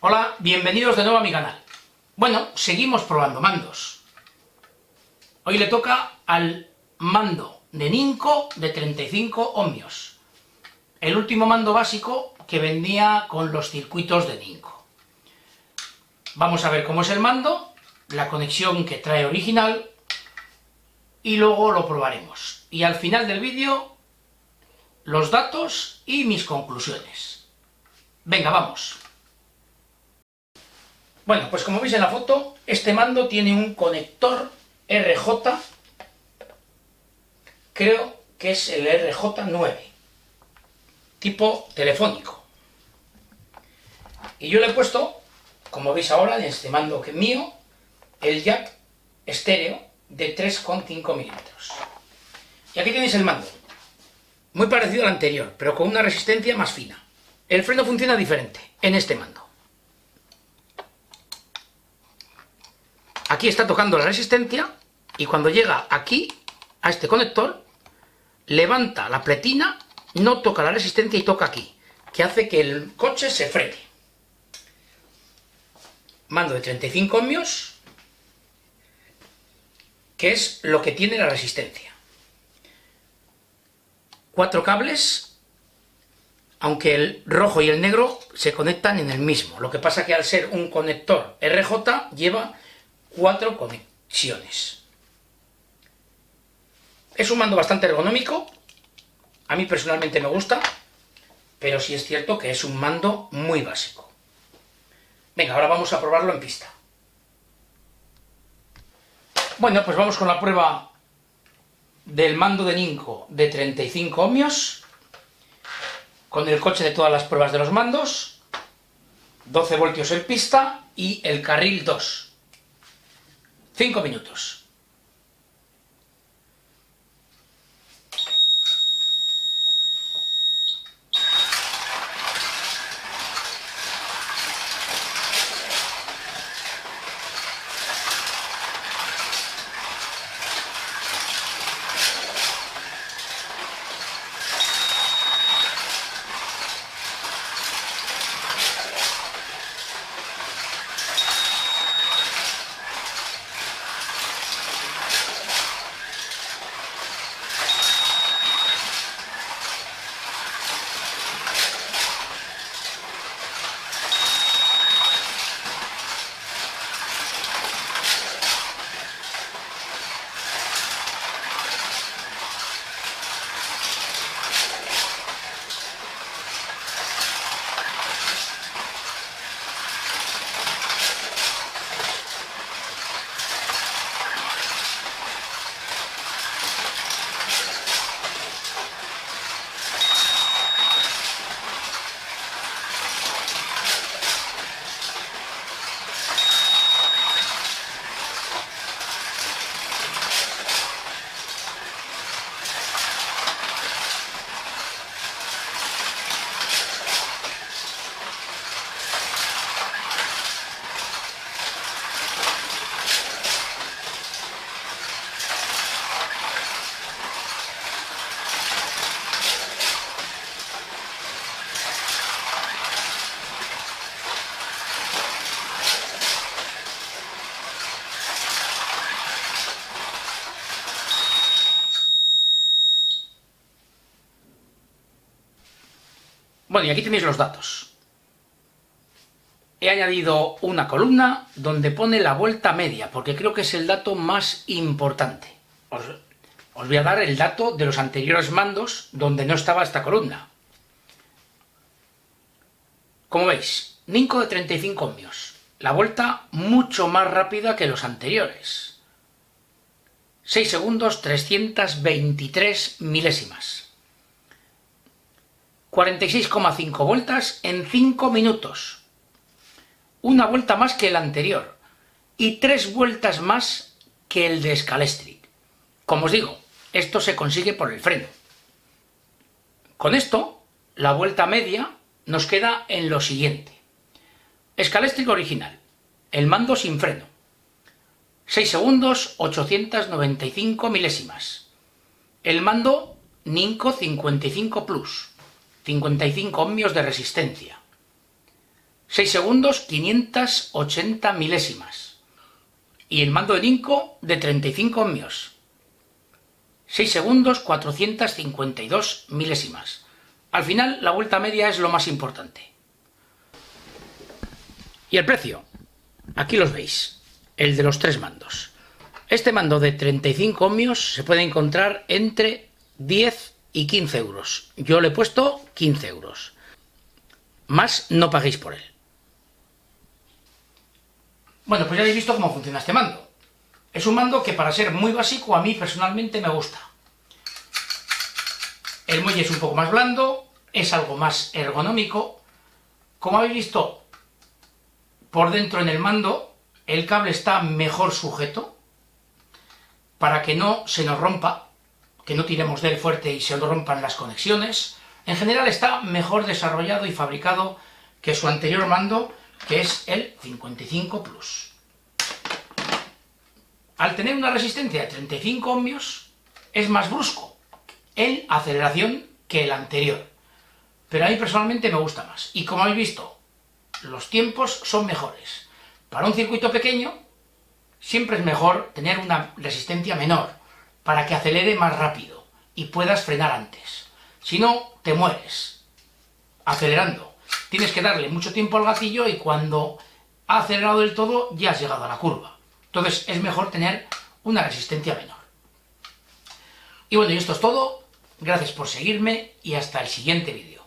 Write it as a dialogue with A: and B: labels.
A: Hola, bienvenidos de nuevo a mi canal. Bueno, seguimos probando mandos. Hoy le toca al mando de Ninco de 35 ohmios. El último mando básico que vendía con los circuitos de Ninco. Vamos a ver cómo es el mando, la conexión que trae original y luego lo probaremos. Y al final del vídeo, los datos y mis conclusiones. Venga, vamos. Bueno, pues como veis en la foto, este mando tiene un conector RJ, creo que es el RJ9, tipo telefónico. Y yo le he puesto, como veis ahora en este mando que es mío, el jack estéreo de 3,5 milímetros. Y aquí tenéis el mando, muy parecido al anterior, pero con una resistencia más fina. El freno funciona diferente en este mando. Aquí está tocando la resistencia y cuando llega aquí, a este conector, levanta la pletina, no toca la resistencia y toca aquí, que hace que el coche se frene. Mando de 35 ohmios, que es lo que tiene la resistencia. 4 cables, aunque el rojo y el negro se conectan en el mismo. Lo que pasa que al ser un conector RJ lleva 4 conexiones. Es un mando bastante ergonómico, a mí personalmente me gusta, pero sí es cierto que es un mando muy básico. Venga, ahora vamos a probarlo en pista. Bueno, pues vamos con la prueba del mando de Ninco de 35 ohmios, con el coche de todas las pruebas de los mandos, 12 voltios en pista y el carril 2. 5 minutos. Bueno, y aquí tenéis los datos. He añadido una columna donde pone la vuelta media, porque creo que es el dato más importante. Os voy a dar el dato de los anteriores mandos donde no estaba esta columna. Como veis, Ninco de 35 ohmios. La vuelta mucho más rápida que los anteriores. 6 segundos, 323 milésimas. 46,5 vueltas en 5 minutos. Una vuelta más que el anterior. Y 3 vueltas más que el de Scalextric. Como os digo, esto se consigue por el freno. Con esto, la vuelta media nos queda en lo siguiente. Scalextric original. El mando sin freno. 6 segundos, 895 milésimas. El mando Ninco 55 Plus. 55 ohmios de resistencia. 6 segundos 580 milésimas. Y el mando de Ninco de 35 ohmios. 6 segundos 452 milésimas. Al final la vuelta media es lo más importante. Y el precio, aquí los veis, el de los 3 mandos. Este mando de 35 ohmios se puede encontrar entre 10 y 15 euros. Yo le he puesto 15 euros. Más no paguéis por él. Bueno, pues ya habéis visto cómo funciona este mando. Es un mando que, para ser muy básico, a mí personalmente me gusta. El muelle es un poco más blando, es algo más ergonómico. Como habéis visto, por dentro en el mando, el cable está mejor sujeto para que no se nos rompa, que no tiremos de él fuerte y se nos rompan las conexiones. En general está mejor desarrollado y fabricado que su anterior mando, que es el 55 Plus. Al tener una resistencia de 35 ohmios, es más brusco en aceleración que el anterior. Pero a mí personalmente me gusta más. Y como habéis visto, los tiempos son mejores. Para un circuito pequeño, siempre es mejor tener una resistencia menor, para que acelere más rápido y puedas frenar antes. Si no, te mueres acelerando. Tienes que darle mucho tiempo al gatillo y cuando ha acelerado del todo ya has llegado a la curva. Entonces es mejor tener una resistencia menor. Y bueno, y esto es todo. Gracias por seguirme y hasta el siguiente vídeo.